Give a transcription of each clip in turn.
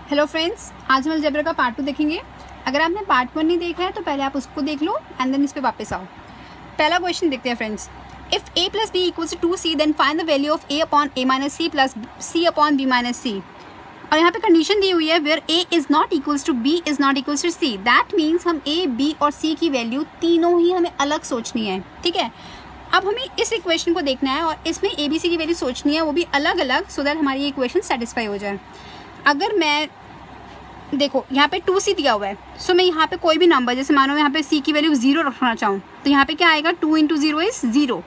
Hello friends, आज हम algebra का पार्ट 2 देखेंगे। अगर आपने पार्ट 1 नहीं देखा है तो पहले आप उसको देख लो एंड देन इस पे वापस आओ। पहला क्वेश्चन देखते हैं friends. If a plus B equals to 2c then find the value of a upon a minus C plus c upon b minus C. और यहाँ पे कंडीशन दी हुई है where a is not equals to b is not equals to c। That means हम a, b और c की value तीनों ही हमें अलग सोचनी है, ठीक है। अब हमें इस इक्वेशन को देखना है और इसमें a b c की वैल्यू सोचनी है, वो भी अलग अलग, सो दैट हमारी ये इक्वेशन सेटिस्फाई हो जाए। अगर मैं देखो यहाँ पे 2c दिया हुआ है, सो मैं यहाँ पे कोई भी नंबर, जैसे मानो यहाँ पे c की वैल्यू 0 रखना चाहूँ तो यहाँ पे क्या आएगा, 2 into 0 is 0,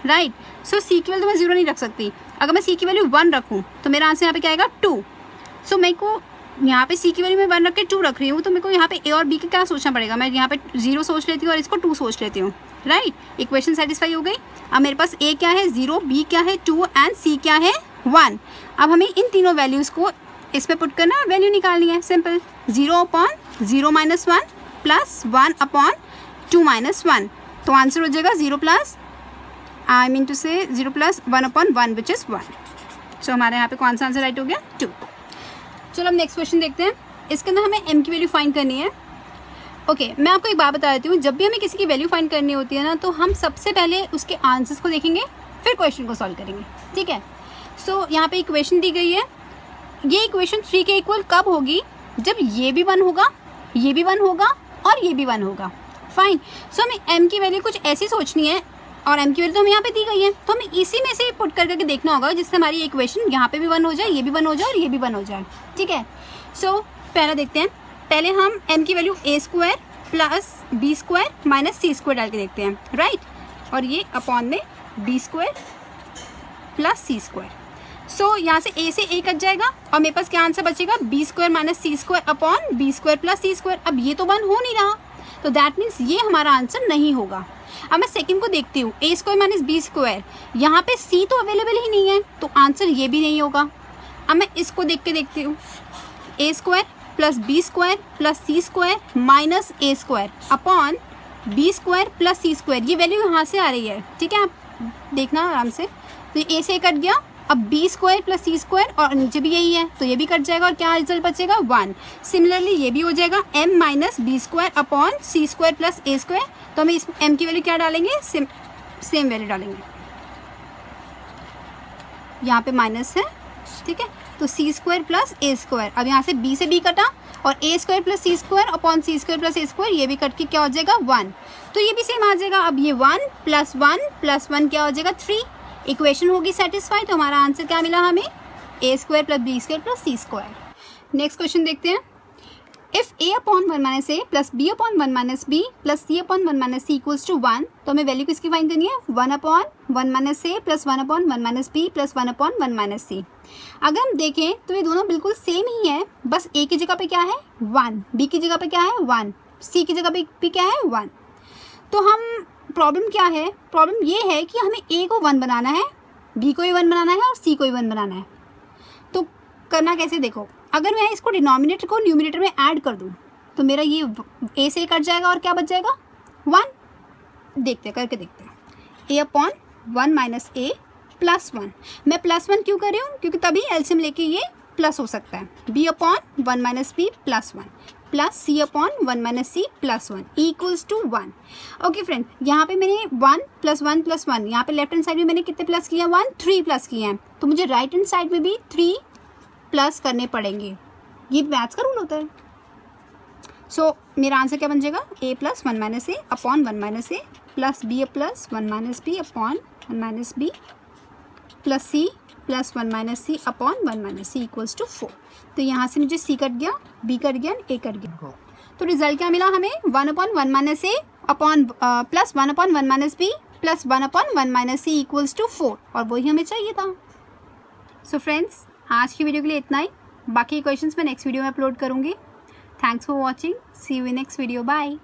right. So c की वैल्यू तो मैं 0 नहीं रख सकती। अगर मैं c की वैल्यू 1 रखूँ तो मेरा आंसर यहाँ पे क्या आएगा, 2। सो मेरे को यहाँ पे c की वैल्यू मैं 1 रख के 2 रख रही हूँ, तो मेरे को यहाँ पे a और b का क्या सोचना पड़ेगा। मैं यहाँ पे 0 सोच लेती हूँ और इसको 2 सोच लेती हूँ, राइट। इक्वेशन सेटिस्फाई हो गई। अब मेरे पास a क्या है 0, b क्या है 2 एंड c क्या है 1। अब हमें इन तीनों वैल्यूज़ को इसमें पुट करना है, वैल्यू निकालनी है, simple. 0 upon 0 minus 1 plus 1 upon 2 minus 1, तो आंसर हो जाएगा 0 प्लस 1 अपॉन 1 विच इज़ 1। सो हमारे यहाँ पे कौन सा आंसर राइट हो गया, 2। चलो अब नेक्स्ट क्वेश्चन देखते हैं। इसके अंदर हमें m की वैल्यू फाइंड करनी है। ओके, मैं आपको एक बात बता देती हूँ, जब भी हमें किसी की वैल्यू फाइंड करनी होती है ना, तो हम सबसे पहले उसके आंसर्स को देखेंगे, फिर क्वेश्चन को सॉल्व करेंगे, ठीक है। सो यहाँ पे इक्वेशन दी गई है। ये इक्वेशन 3 के इक्वल कब होगी, जब ये भी 1 होगा, ये भी 1 होगा और ये भी 1 होगा, फाइन। सो हमें m की वैल्यू कुछ ऐसी सोचनी है और m की वैल्यू तो हमें यहाँ पे दी गई है, तो हमें इसी में से पुट करके देखना होगा जिससे हमारी इक्वेशन यहाँ पे भी 1 हो जाए, ये भी 1 हो जाए और ये भी 1 हो जाए, ठीक है। सो पहला देखते हैं। पहले हम m की value a square plus b square minus c square डाल के देखते हैं, राइट। और ये अपॉन में b square plus c square. So यहाँ से a से a कट जाएगा और मेरे पास क्या आंसर बचेगा, b square minus C square upon b square plus c square. अब ये तो 1 हो नहीं रहा, तो दैट मीन्स ये हमारा आंसर नहीं होगा। अब मैं सेकंड को देखती हूँ, a square minus b square, यहाँ पे c तो अवेलेबल ही नहीं है, तो आंसर ये भी नहीं होगा। अब मैं इसको देख के देखती हूँ, a square plus b square plus c square minus a square upon b square plus c square. ये वैल्यू यहाँ से आ रही है, ठीक है, आप देखना आराम से। तो ये a से कट गया, अब b square plus c square और नीचे भी यही है, तो ये भी कट जाएगा और क्या रिजल्ट बचेगा, 1। सिमिलरली ये भी हो जाएगा m minus B square upon c square plus a square. तो हम इस m की वैल्यू क्या डालेंगे, सेम वैल्यू डालेंगे, यहाँ पे माइनस है, ठीक है। तो c square plus a square, अब यहाँ से b से b कटा और a square plus c square upon c square plus a square, ये भी कट के क्या हो जाएगा 1, तो ये भी सेम आ जाएगा। अब ये 1 प्लस 1 क्या हो जाएगा 3। इक्वेशन होगी सेटिस्फाई, तो हमारा आंसर क्या मिला हमें, a square plus b square plus c square. Next question देखते हैं। If a upon 1 minus a plus b upon 1 minus b plus c upon 1 minus c equals to 1, तो हमें वैल्यू किसकी फाइंड करनी है, 1 upon 1 minus a plus 1 upon 1 minus b plus 1 upon 1 minus c। अगर हम देखें तो ये दोनों बिल्कुल सेम ही है, बस a की जगह पे क्या है 1, b की जगह पे क्या है 1, c की जगह पे भी क्या है 1। तो हम प्रॉब्लम क्या है, प्रॉब्लम ये है कि हमें a को 1 बनाना है, b को भी 1 बनाना है और c को भी 1 बनाना है। तो करना कैसे, देखो, अगर मैं इसको डिनोमिनेटर को न्यूमिनेटर में ऐड कर दूं तो मेरा ये a से कट जाएगा और क्या बच जाएगा 1। करके देखते हैं। a upon 1 minus a plus 1, मैं प्लस 1 क्यों कर रही हूँ, क्योंकि तभी एलसीएम लेके ये प्लस हो सकता है। b upon 1 minus b plus 1 plus c upon 1 minus c plus 1 equals to 1। Okay friend, यहाँ पे मैंने 1 प्लस 1 प्लस 1, यहाँ पे लेफ्ट हैंड साइड में मैंने कितने प्लस किया 1, 3 प्लस किए हैं, तो मुझे राइट हैंड साइड में भी 3 प्लस करने पड़ेंगे। ये मैथ्स का रूल होता है। सो मेरा आंसर क्या बन जाएगा, a plus 1 minus a upon 1 minus a plus b plus 1 minus b upon 1 minus b plus c plus 1 minus c upon 1 minus c equals to 4। तो यहाँ से मुझे c कट गया, b कट गया, a कट गया, तो result क्या मिला हमें, 1 upon 1 minus a upon plus 1 upon 1 minus b plus 1 upon 1 minus c equals to 4, और वही हमें चाहिए था। सो फ्रेंड्स, आज की वीडियो के लिए इतना ही, बाकी क्वेश्चंस मैं नेक्स्ट वीडियो में अपलोड करूँगी। Thanks for watching, see you in next video, bye.